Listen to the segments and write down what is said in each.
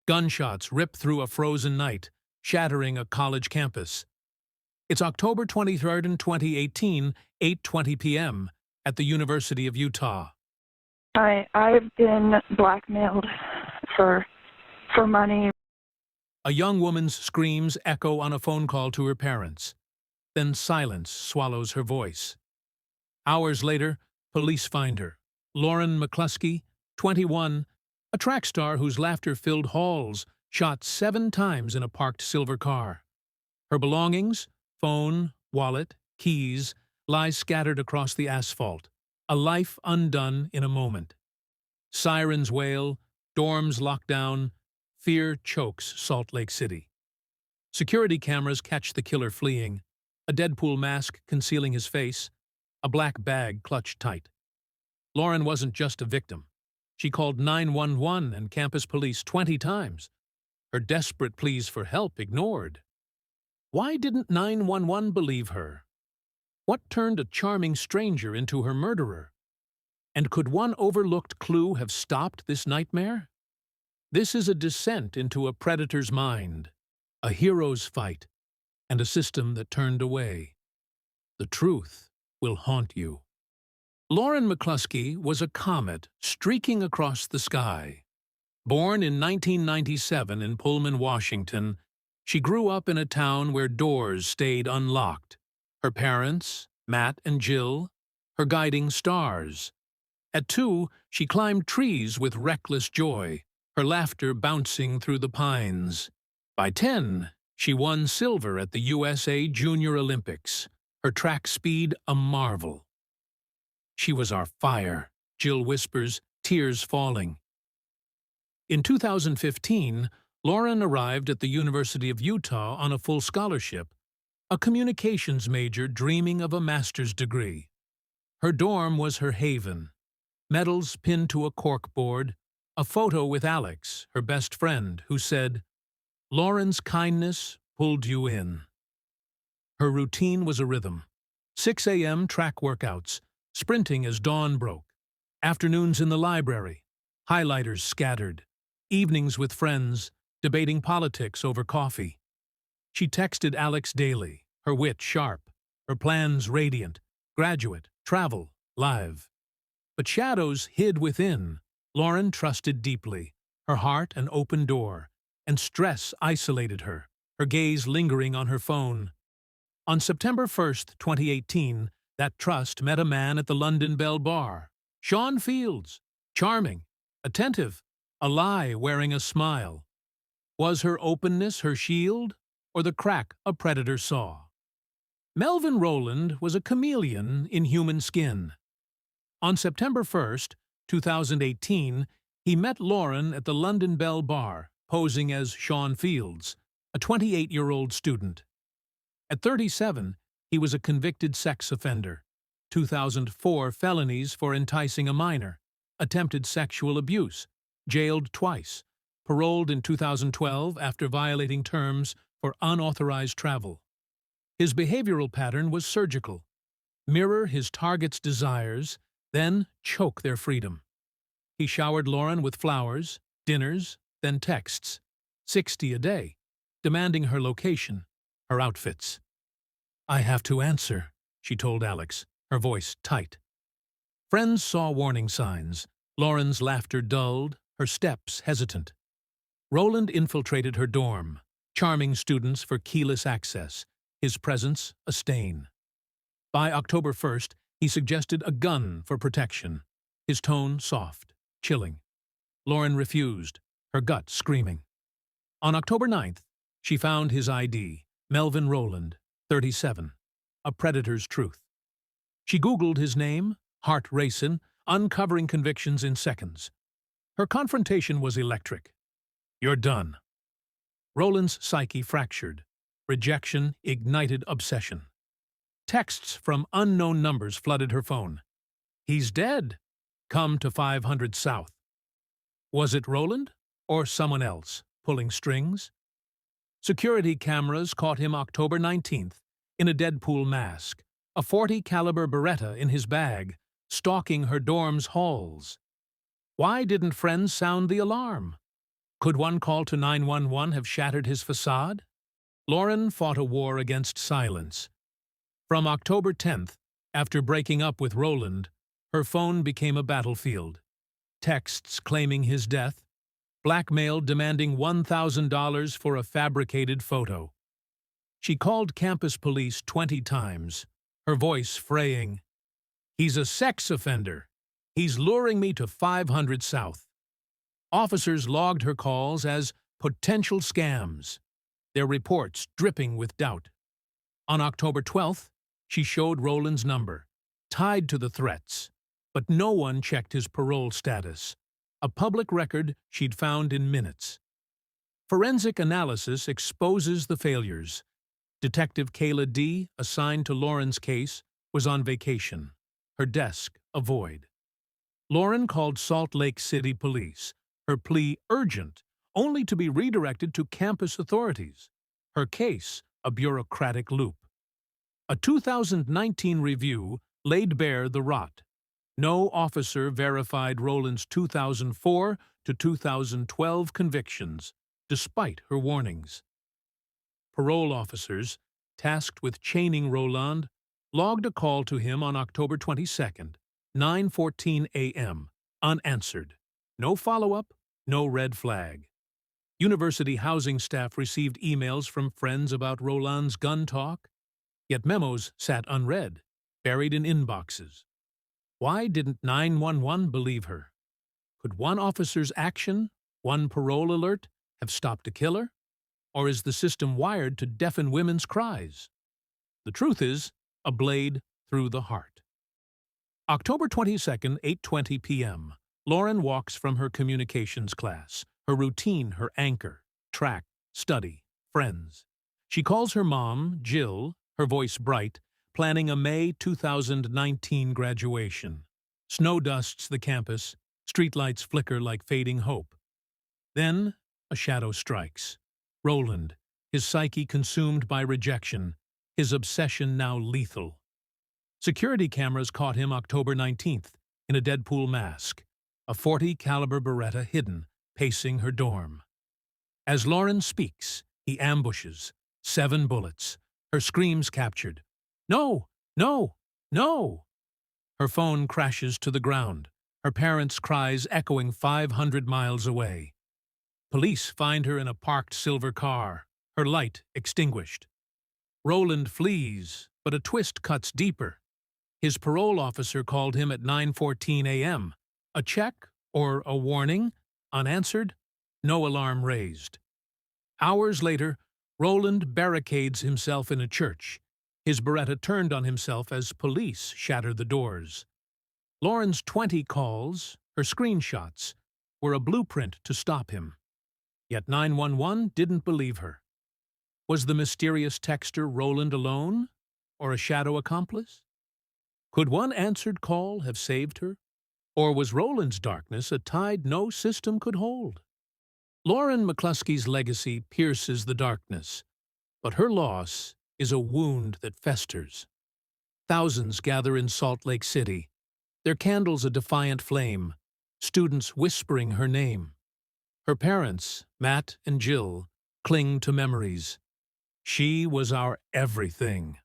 Gunshots rip through a frozen night, shattering a college campus. It's October 23rd in 2018, 8:20 p.m. at the University of Utah. I've been blackmailed for money. A young woman's screams echo on a phone call to her parents. Then silence swallows her voice. Hours later, police find her. Lauren McCluskey, 21, a track star whose laughter filled halls, shot 7 times in a parked silver car. Her belongings, phone, wallet, keys, lie scattered across the asphalt, a life undone in a moment. Sirens wail, dorms lock down, fear chokes Salt Lake City. Security cameras catch the killer fleeing, a Deadpool mask concealing his face, a black bag clutched tight. Lauren wasn't just a victim. She called 911 and campus police 20 times, her desperate pleas for help ignored. Why didn't 911 believe her? What turned a charming stranger into her murderer? And could one overlooked clue have stopped this nightmare? This is a descent into a predator's mind, a hero's fight, and a system that turned away. The truth will haunt you. Lauren McCluskey was a comet streaking across the sky. Born in 1997 in Pullman, Washington, she grew up in a town where doors stayed unlocked. Her parents, Matt and Jill, her guiding stars. At 2, she climbed trees with reckless joy, her laughter bouncing through the pines. By 10, she won silver at the USA Junior Olympics, her track speed a marvel. She was our fire, Jill whispers, tears falling. In 2015, Lauren arrived at the University of Utah on a full scholarship, a communications major dreaming of a master's degree. Her dorm was her haven. Medals pinned to a corkboard, a photo with Alex, her best friend, who said, "Lauren's kindness pulled you in." Her routine was a rhythm. 6 a.m. track workouts, sprinting as dawn broke. Afternoons in the library, highlighters scattered. Evenings with friends, debating politics over coffee. She texted Alex daily, her wit sharp, her plans radiant, graduate, travel, live. But shadows hid within. Lauren trusted deeply, her heart an open door, and stress isolated her, her gaze lingering on her phone. On September 1st, 2018, that trust met a man at the London Bell Bar. Sean Fields, charming, attentive, a lie wearing a smile. Was her openness her shield, or the crack a predator saw? Melvin Rowland was a chameleon in human skin. On September 1st, 2018, he met Lauren at the London Bell Bar, posing as Sean Fields, a 28-year-old student. At 37, he was a convicted sex offender, 2004 felonies for enticing a minor, attempted sexual abuse, jailed twice, paroled in 2012 after violating terms for unauthorized travel. His behavioral pattern was surgical: mirror his target's desires, then choke their freedom. He showered Lauren with flowers, dinners, then texts, 60 a day, demanding her location, her outfits. "I have to answer," she told Alex, her voice tight. Friends saw warning signs. Lauren's laughter dulled, her steps hesitant. Rowland infiltrated her dorm, charming students for keyless access, his presence a stain. By October 1st, he suggested a gun for protection, his tone soft, chilling. Lauren refused, her gut screaming. On October 9th, she found his ID, Melvin Rowland, 37, a predator's truth. She Googled his name, heart racing, uncovering convictions in seconds. Her confrontation was electric. "You're done." Rowland's psyche fractured. Rejection ignited obsession. Texts from unknown numbers flooded her phone. "He's dead. Come to 500 South." Was it Rowland, or someone else, pulling strings? Security cameras caught him October 19th, in a Deadpool mask, a .40 caliber Beretta in his bag, stalking her dorm's halls. Why didn't friends sound the alarm? Could one call to 911 have shattered his facade? Lauren fought a war against silence. From October 10th, after breaking up with Roland, her phone became a battlefield. Texts claiming his death, blackmail demanding $1,000 for a fabricated photo. She called campus police 20 times, her voice fraying. "He's a sex offender. He's luring me to 500 South." Officers logged her calls as potential scams, their reports dripping with doubt. On October 12th, she showed Roland's number, tied to the threats, but no one checked his parole status, a public record she'd found in minutes. Forensic analysis exposes the failures. Detective Kayla D., assigned to Lauren's case, was on vacation, her desk a void. Lauren called Salt Lake City police, her plea urgent, only to be redirected to campus authorities, her case a bureaucratic loop. A 2019 review laid bare the rot. No officer verified Roland's 2004 to 2012 convictions, despite her warnings. Parole officers, tasked with chaining Roland, logged a call to him on October 22nd, 9:14 a.m., unanswered. No follow-up, no red flag. University housing staff received emails from friends about Roland's gun talk, yet memos sat unread, buried in inboxes. Why didn't 911 believe her? Could one officer's action, one parole alert, have stopped a killer? Or is the system wired to deafen women's cries? The truth is, a blade through the heart. October 22nd, 8:20 p.m. Lauren walks from her communications class, her routine, her anchor, track, study, friends. She calls her mom, Jill, her voice bright, planning a May 2019 graduation. Snow dusts the campus, streetlights flicker like fading hope. Then, a shadow strikes. Roland, his psyche consumed by rejection, his obsession now lethal. Security cameras caught him October 19th in a Deadpool mask, a .40 caliber Beretta hidden, pacing her dorm. As Lauren speaks, he ambushes, 7 bullets, her screams captured. "No! No! No!" Her phone crashes to the ground, her parents' cries echoing 500 miles away. Police find her in a parked silver car, her light extinguished. Roland flees, but a twist cuts deeper. His parole officer called him at 9:14 a.m. A check or a warning? Unanswered? No alarm raised. Hours later, Roland barricades himself in a church, his Beretta turned on himself as police shatter the doors. Lauren's 20 calls, her screenshots, were a blueprint to stop him. Yet 911 didn't believe her. Was the mysterious texter Roland alone, or a shadow accomplice? Could one answered call have saved her? Or was Roland's darkness a tide no system could hold? Lauren McCluskey's legacy pierces the darkness, but her loss is a wound that festers. Thousands gather in Salt Lake City, their candles a defiant flame, students whispering her name. Her parents, Matt and Jill, cling to memories. She was our everything.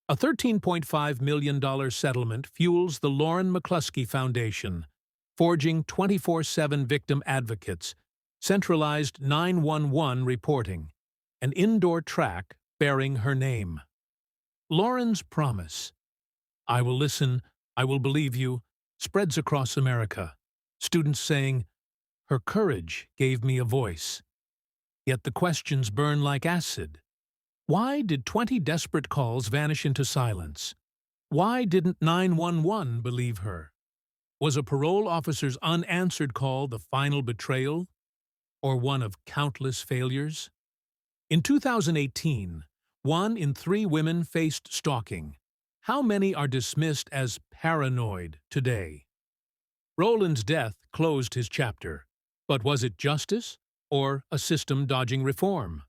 A $13.5 million settlement fuels the Lauren McCluskey Foundation, forging 24/7 victim advocates, centralized 911 reporting, an indoor track bearing her name. Lauren's promise, "I will listen, I will believe you," spreads across America, students saying, "Her courage gave me a voice." Yet the questions burn like acid. Why did 20 desperate calls vanish into silence? Why didn't 911 believe her? Was a parole officer's unanswered call the final betrayal, or one of countless failures? In 2018, 1 in 3 women faced stalking. How many are dismissed as paranoid today? Roland's death closed his chapter, but was it justice or a system-dodging reform?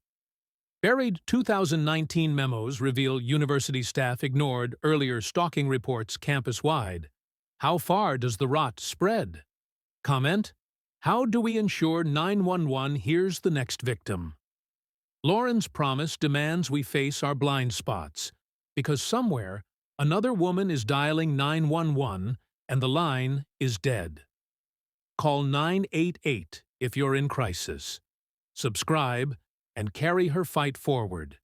Buried 2019 memos reveal university staff ignored earlier stalking reports campus-wide. How far does the rot spread? Comment? How do we ensure 911 hears the next victim? Lauren's promise demands we face our blind spots, because somewhere another woman is dialing 911 and the line is dead. Call 988 if you're in crisis. Subscribe and carry her fight forward.